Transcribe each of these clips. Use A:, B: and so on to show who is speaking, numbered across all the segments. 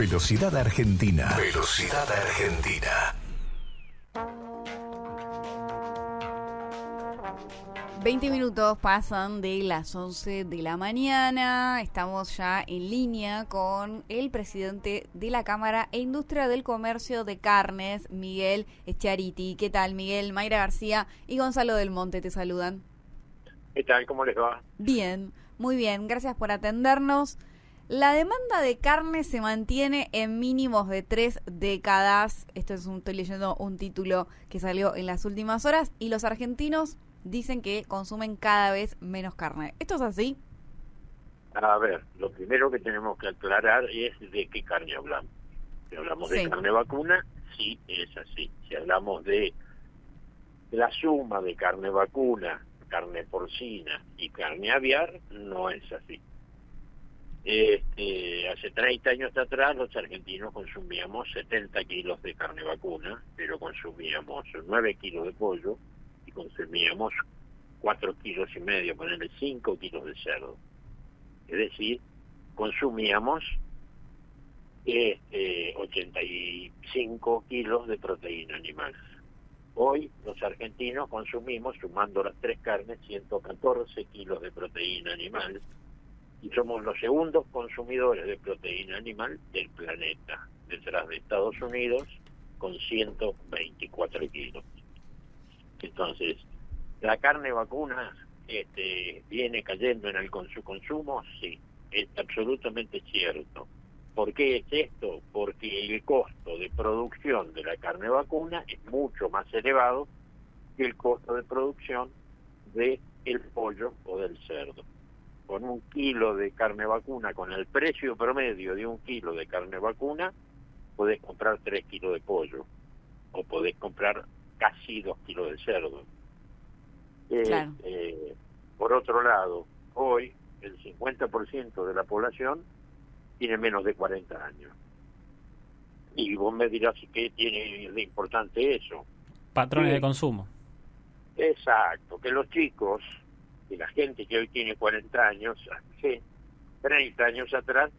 A: Velocidad Argentina. Velocidad Argentina.
B: 20 minutos pasan de las 11 de la mañana. Estamos ya en línea con el presidente de la Cámara e Industria del Comercio de Carnes, Miguel Echariti. ¿Qué tal, Miguel? Mayra García y Gonzalo del Monte te saludan.
C: ¿Qué tal? ¿Cómo les va?
B: Bien, muy bien. Gracias por atendernos. La demanda de carne se mantiene en mínimos de 3 décadas. Estoy leyendo un título que salió en las últimas horas. Y los argentinos dicen que consumen cada vez menos carne. ¿Esto es así?
C: A ver, lo primero que tenemos que aclarar es de qué carne hablamos. Si hablamos de carne vacuna, sí, es así. Si hablamos de la suma de carne vacuna, carne porcina y carne aviar, no es así. Hace 30 años atrás los argentinos consumíamos 70 kilos de carne vacuna, pero consumíamos 9 kilos de pollo y consumíamos 4 kilos y medio, ponerle 5 kilos de cerdo. Es decir, consumíamos 85 kilos de proteína animal. Hoy los argentinos consumimos, sumando las tres carnes, 114 kilos de proteína animal y somos los segundos consumidores de proteína animal del planeta, detrás de Estados Unidos con 124 kilos. Entonces, ¿la carne vacuna viene cayendo en su consumo? Sí, es absolutamente cierto. ¿Por qué es esto? Porque el costo de producción de la carne vacuna es mucho más elevado que el costo de producción del pollo o del cerdo. Con un kilo de carne vacuna, con el precio promedio de un kilo de carne vacuna, podés comprar 3 kilos de pollo o podés comprar casi 2 kilos de cerdo.
B: Claro.
C: Por otro lado, hoy el 50% de la población tiene menos de 40 años. Y vos me dirás, ¿qué tiene de importante eso?
D: Patrones de consumo.
C: Exacto, que los chicos, y la gente que hoy tiene 40 años, hace 30 años atrás,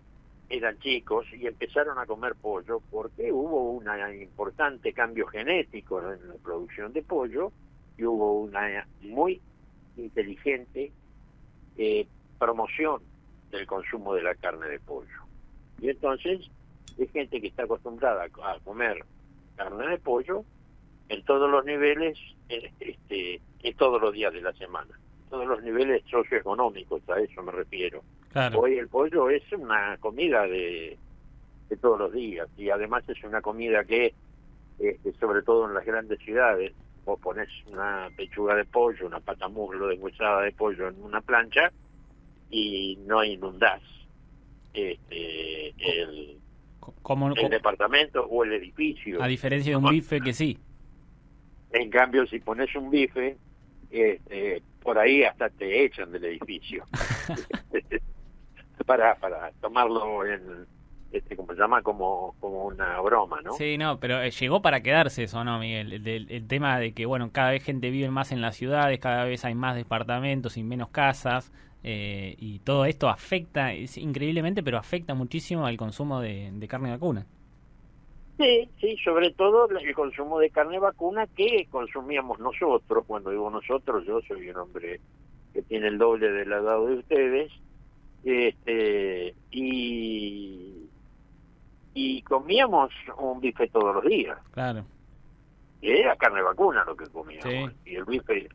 C: eran chicos y empezaron a comer pollo porque hubo un importante cambio genético en la producción de pollo y hubo una muy inteligente promoción del consumo de la carne de pollo. Y entonces hay gente que está acostumbrada a comer carne de pollo en todos los niveles, en todos los días de la semana, todos los niveles socioeconómicos, a eso me refiero.
D: Claro.
C: Hoy el pollo es una comida de todos los días y además es una comida que, sobre todo en las grandes ciudades, vos ponés una pechuga de pollo, una patamuslo deshuesada de pollo en una plancha y no inundás el departamento o el edificio.
D: A diferencia de un bife que sí.
C: En cambio, si pones un bife, por ahí hasta te echan del edificio. para tomarlo como se llama, como una broma, ¿no?
D: Sí, no, pero llegó para quedarse eso, ¿no, Miguel? El tema de que, bueno, cada vez gente vive más en las ciudades, cada vez hay más departamentos y menos casas, y todo esto afecta, increíblemente, pero afecta muchísimo al consumo de carne vacuna.
C: Sí, sobre todo el consumo de carne vacuna que consumíamos nosotros. Cuando digo nosotros, yo soy un hombre que tiene el doble de la edad de ustedes, y comíamos un bife todos los días.
D: Claro.
C: Y era carne vacuna lo que comíamos. Sí. Y el bife,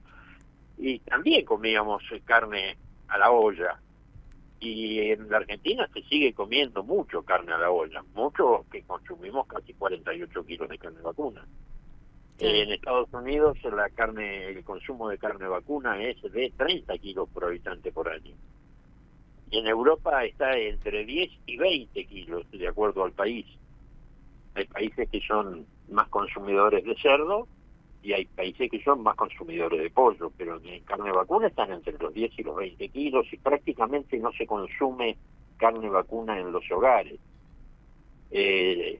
C: y también comíamos carne a la olla. Y en la Argentina se sigue comiendo mucho carne a la olla, mucho, que consumimos casi 48 kilos de carne vacuna. Sí. En Estados Unidos el consumo de carne vacuna es de 30 kilos por habitante por año. Y en Europa está entre 10 y 20 kilos, de acuerdo al país. Hay países que son más consumidores de cerdo y hay países que son más consumidores de pollo, pero en carne vacuna están entre los 10 y los 20 kilos y prácticamente no se consume carne vacuna en los hogares. En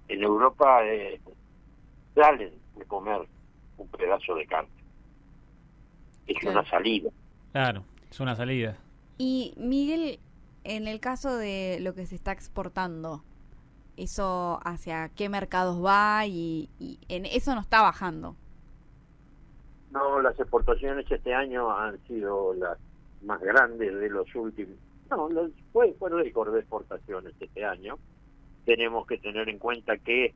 C: Europa salen de comer un pedazo de carne. Es una salida.
D: Claro, es una salida.
B: Y Miguel, en el caso de lo que se está exportando, eso hacia qué mercados va y en eso no está bajando.
C: No, las exportaciones este año han sido las más grandes de los últimos. No, fue récord de exportaciones este año. Tenemos que tener en cuenta que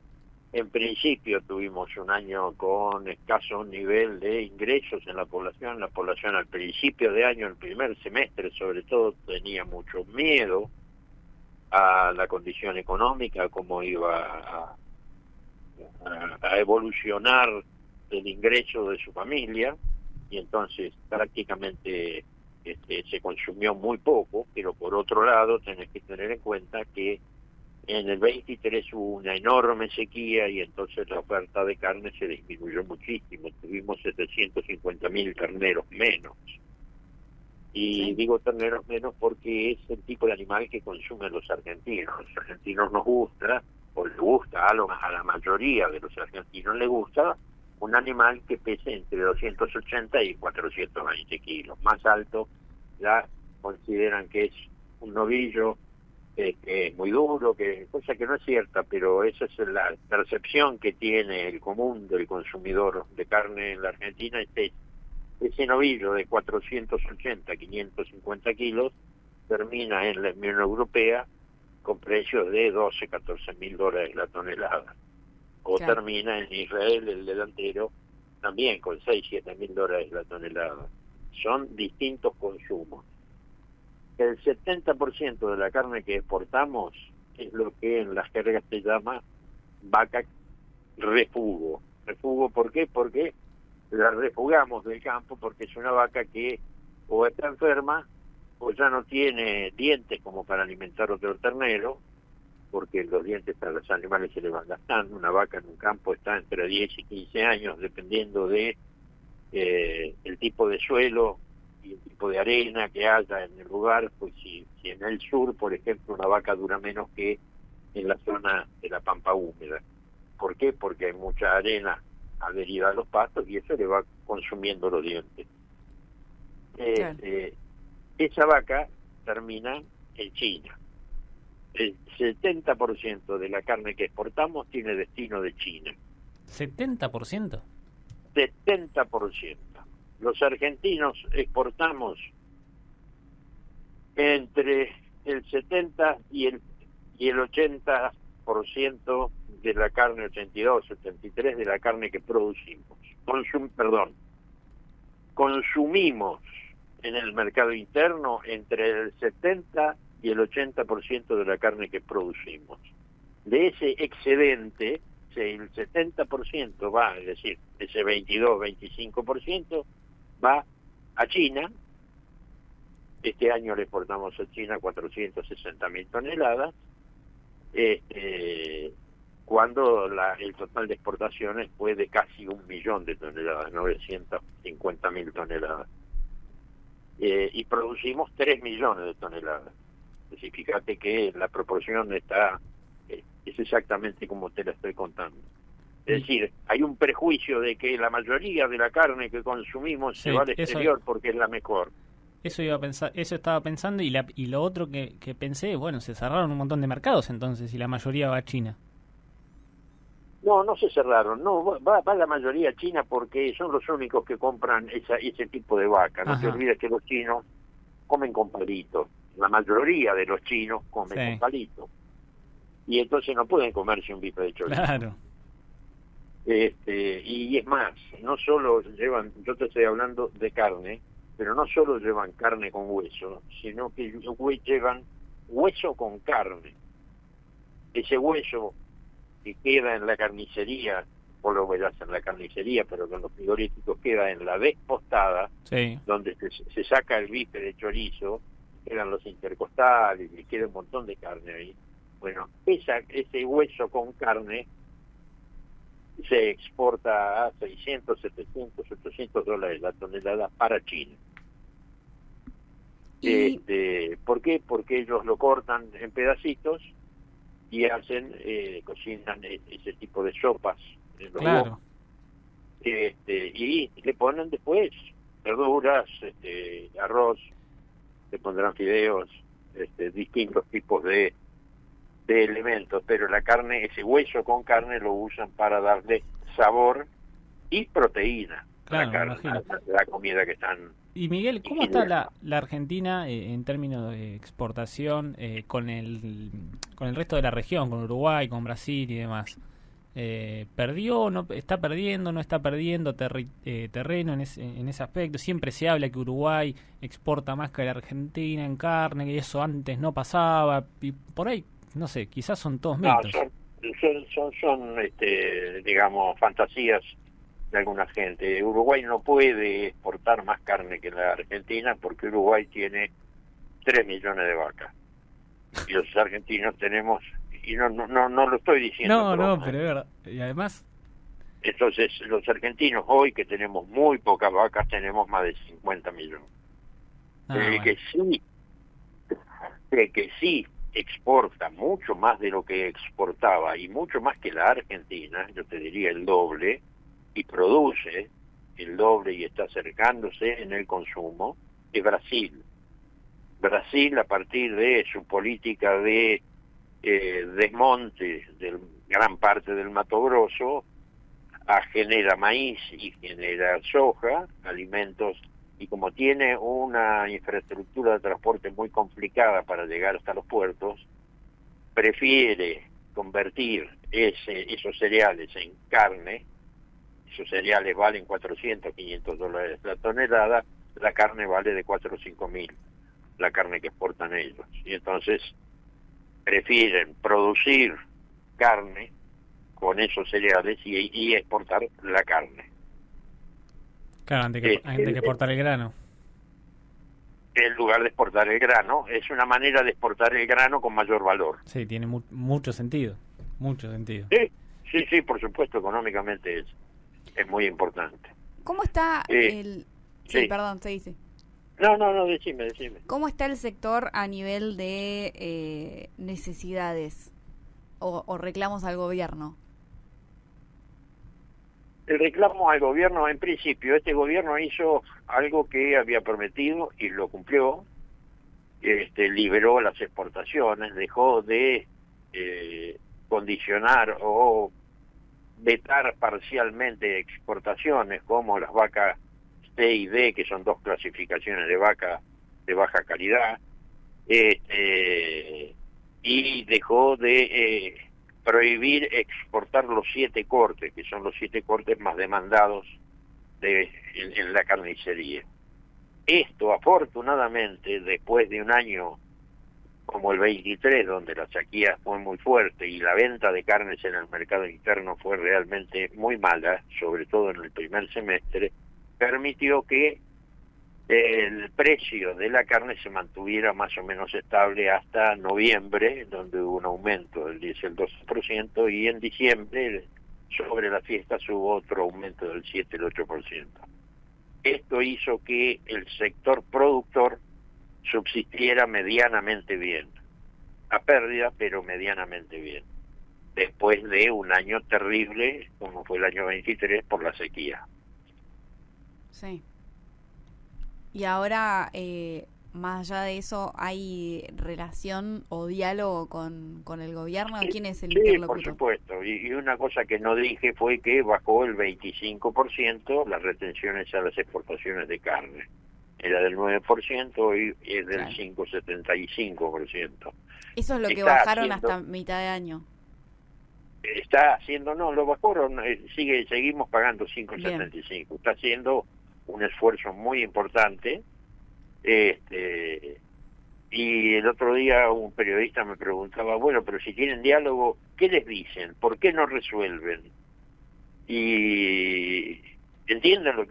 C: en principio tuvimos un año con escaso nivel de ingresos en la población. La población al principio de año, el primer semestre sobre todo, tenía mucho miedo a la condición económica, cómo iba a evolucionar el ingreso de su familia, y entonces prácticamente se consumió muy poco, pero por otro lado tenés que tener en cuenta que en el 23 hubo una enorme sequía y entonces la oferta de carne se disminuyó muchísimo, tuvimos 750.000 terneros menos. Y
B: Sí.
C: digo terneros menos porque es el tipo de animal que consumen los argentinos. Los argentinos nos gusta, o les gusta a la mayoría de los argentinos les gusta, un animal que pese entre 280 y 420 kilos. Más alto ya consideran que es un novillo, que es muy duro, cosa que no es cierta, pero esa es la percepción que tiene el común del consumidor de carne en la Argentina. Ese novillo de 480, 550 kilos termina en la Unión Europea con precios de 12, 14 mil dólares la tonelada. O
B: Claro.
C: termina en Israel, el delantero, también con 6, 7 mil dólares la tonelada. Son distintos consumos. El 70% de la carne que exportamos es lo que en las jergas se llama vaca refugo. ¿Refugo por qué? Porque la refugamos del campo porque es una vaca que o está enferma o ya no tiene dientes como para alimentar otro ternero, porque los dientes a los animales se le van gastando. Una vaca en un campo está entre 10 y 15 años, dependiendo de el tipo de suelo y el tipo de arena que haya en el lugar. Pues si en el sur, por ejemplo, una vaca dura menos que en la zona de la pampa húmeda. ¿Por qué? Porque hay mucha arena adherida a los pastos y eso le va consumiendo los dientes.
B: Claro.
C: Esa vaca termina en China. El 70% de la carne que exportamos tiene destino de China.
D: ¿70%?
C: 70%. Los argentinos exportamos entre el 70 y el 80% de la carne, 82, 73 de la carne que producimos. Consumimos en el mercado interno entre el 70 y el 80% de la carne que producimos. De ese excedente, el 70% va, es decir, ese 22, 25% va a China. Este año le exportamos a China 460.000 toneladas, cuando el total de exportaciones fue de casi 1 millón de toneladas, 950.000 toneladas. Y producimos 3 millones de toneladas. Es decir, fíjate que la proporción es exactamente como te la estoy contando. Es decir, hay un prejuicio de que la mayoría de la carne que consumimos se va al exterior porque es la mejor.
D: Eso iba a pensar, eso estaba pensando, y lo otro que pensé, bueno, se cerraron un montón de mercados entonces y la mayoría va a China.
C: No se cerraron, no, va la mayoría a China porque son los únicos que compran ese tipo de vaca. No te olvides que los chinos comen con palitos. La mayoría de los chinos comen con palitos. Y entonces no pueden comerse un bife de chorizo.
D: Claro.
C: Y es más, no solo llevan, yo te estoy hablando de carne, pero no solo llevan carne con hueso, sino que llevan hueso con carne. Ese hueso que queda en la carnicería, o lo verás en la carnicería, pero con los frigoríficos queda en la despostada, donde se saca el bife de chorizo, quedan los intercostales y queda un montón de carne ahí. Bueno, ese hueso con carne se exporta a 600, 700, 800 dólares la tonelada para China. ¿Por qué? Porque ellos lo cortan en pedacitos y cocinan ese tipo de sopas en los wok. Y le ponen después verduras, arroz, le pondrán fideos, distintos tipos de de elementos, pero la carne, ese hueso con carne lo usan para darle sabor y proteína
D: Claro,
C: a
D: me
C: la carne,
D: imagino.
C: a la comida que están.
D: Y Miguel, ¿cómo está la Argentina en términos de exportación con el resto de la región, con Uruguay, con Brasil y demás? ¿Perdió, no está perdiendo, no está perdiendo terreno en ese aspecto? Siempre se habla que Uruguay exporta más que la Argentina en carne, que eso antes no pasaba, y por ahí, no sé, quizás son todos
C: No,
D: mitos.
C: son digamos, fantasías de alguna gente. Uruguay no puede exportar más carne que la Argentina porque Uruguay tiene 3 millones de vacas. Y los argentinos tenemos, y no lo estoy diciendo.
D: No,
C: broma,
D: pero es verdad. Y además,
C: Entonces, los argentinos hoy, que tenemos muy pocas vacas, tenemos más de 50 millones. El
D: bueno.
C: que sí exporta mucho más de lo que exportaba y mucho más que la Argentina, yo te diría el doble, y produce el doble y está acercándose en el consumo, es Brasil. Brasil, a partir de su política de desmonte de gran parte del Mato Grosso, genera maíz y genera soja, alimentos, y como tiene una infraestructura de transporte muy complicada para llegar hasta los puertos, prefiere convertir esos cereales en carne. Esos cereales valen 400, 500 dólares la tonelada, la carne vale de 4 o 5 mil, la carne que exportan ellos. Y entonces prefieren producir carne con esos cereales y exportar la carne.
D: Claro, antes que exportar el grano.
C: En lugar de exportar el grano, es una manera de exportar el grano con mayor valor.
D: Sí, tiene mucho sentido. Mucho sentido.
C: Sí, por supuesto, económicamente es muy importante.
B: ¿Cómo está el...? Sí, perdón, se dice.
C: No, decime.
B: ¿Cómo está el sector a nivel de necesidades o reclamos al gobierno?
C: El reclamo al gobierno, en principio, este gobierno hizo algo que había prometido y lo cumplió. Liberó las exportaciones, dejó de condicionar o vetar parcialmente exportaciones como las vacas C y D, que son dos clasificaciones de vaca de baja calidad, y dejó de prohibir exportar los 7 cortes, que son los 7 cortes más demandados en la carnicería. Esto, afortunadamente, después de un año como el 23, donde la sequía fue muy fuerte y la venta de carnes en el mercado interno fue realmente muy mala, sobre todo en el primer semestre, permitió que el precio de la carne se mantuviera más o menos estable hasta noviembre, donde hubo un aumento del 10 al 12%, y en diciembre, sobre las fiestas, hubo otro aumento del 7 al 8%. Esto hizo que el sector productor subsistiera medianamente bien, a pérdida, pero medianamente bien, después de un año terrible, como fue el año 23, por la sequía.
B: Sí. Y ahora, más allá de eso, ¿hay relación o diálogo con el gobierno? ¿Quién es el interlocutor?
C: Por supuesto. Y una cosa que no dije fue que bajó el 25% las retenciones a las exportaciones de carne. Era del 9% y es del 5,75%.
B: Eso es lo que bajaron hasta mitad de año.
C: Está haciendo, no, lo bajaron, seguimos pagando 5,75. Está haciendo un esfuerzo muy importante. Y el otro día un periodista me preguntaba, bueno, pero si tienen diálogo, ¿qué les dicen? ¿Por qué no resuelven? Y entienden los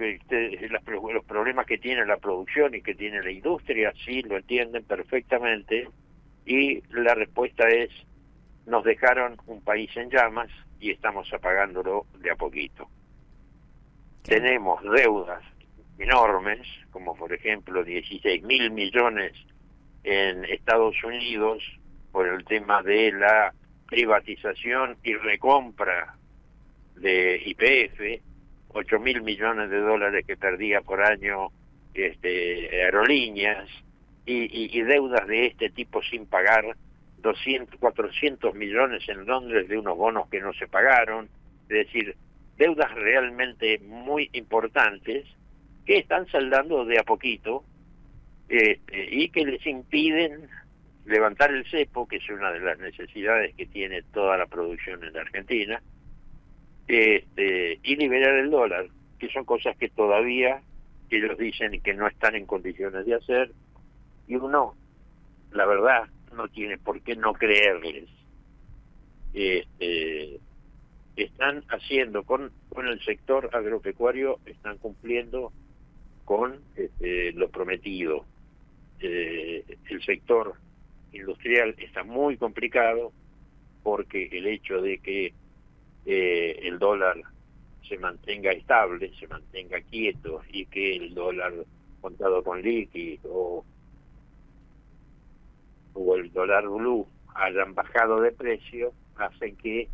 C: problemas que tiene la producción y que tiene la industria, sí, lo entienden perfectamente, y la respuesta es, nos dejaron un país en llamas y estamos apagándolo de a poquito. Tenemos deudas enormes, como por ejemplo 16.000 millones en Estados Unidos por el tema de la privatización y recompra de YPF, 8.000 millones de dólares que perdía por año aerolíneas, y deudas de este tipo sin pagar 200, 400 millones en Londres de unos bonos que no se pagaron, es decir, deudas realmente muy importantes que están saldando de a poquito y que les impiden levantar el cepo, que es una de las necesidades que tiene toda la producción en la Argentina, y liberar el dólar, que son cosas que todavía ellos dicen que no están en condiciones de hacer, y uno, la verdad, no tiene por qué no creerles. Están haciendo con el sector agropecuario, están cumpliendo con lo prometido. El sector industrial está muy complicado porque el hecho de que el dólar se mantenga estable, se mantenga quieto, y que el dólar contado con líquido o el dólar blue hayan bajado de precio, hacen que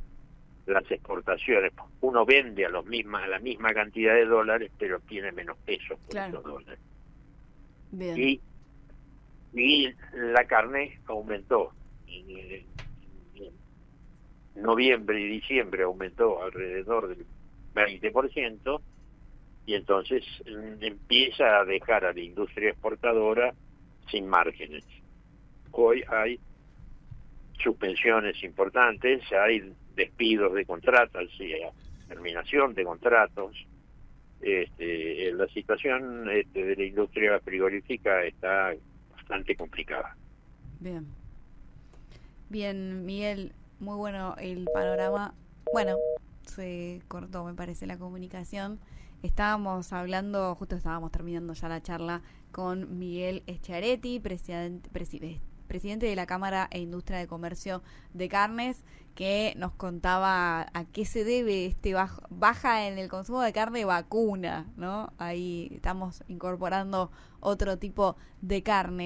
C: las exportaciones, uno vende a la misma cantidad de dólares, pero tiene menos pesos por
B: Claro.
C: esos dólares.
B: Bien.
C: Y la carne aumentó. En noviembre y diciembre aumentó alrededor del 20%, y entonces empieza a dejar a la industria exportadora sin márgenes. Hoy hay suspensiones importantes, hay despidos de contratos, terminación de contratos. La situación de la industria frigorífica está bastante complicada.
B: Bien. Bien, Miguel, muy bueno el panorama. Bueno, se cortó, me parece, la comunicación. Estábamos terminando ya la charla con Miguel Schiaretti, presidente de la Cámara e Industria de Comercio de Carnes, que nos contaba a qué se debe baja en el consumo de carne vacuna, ¿no? Ahí estamos incorporando otro tipo de carnes.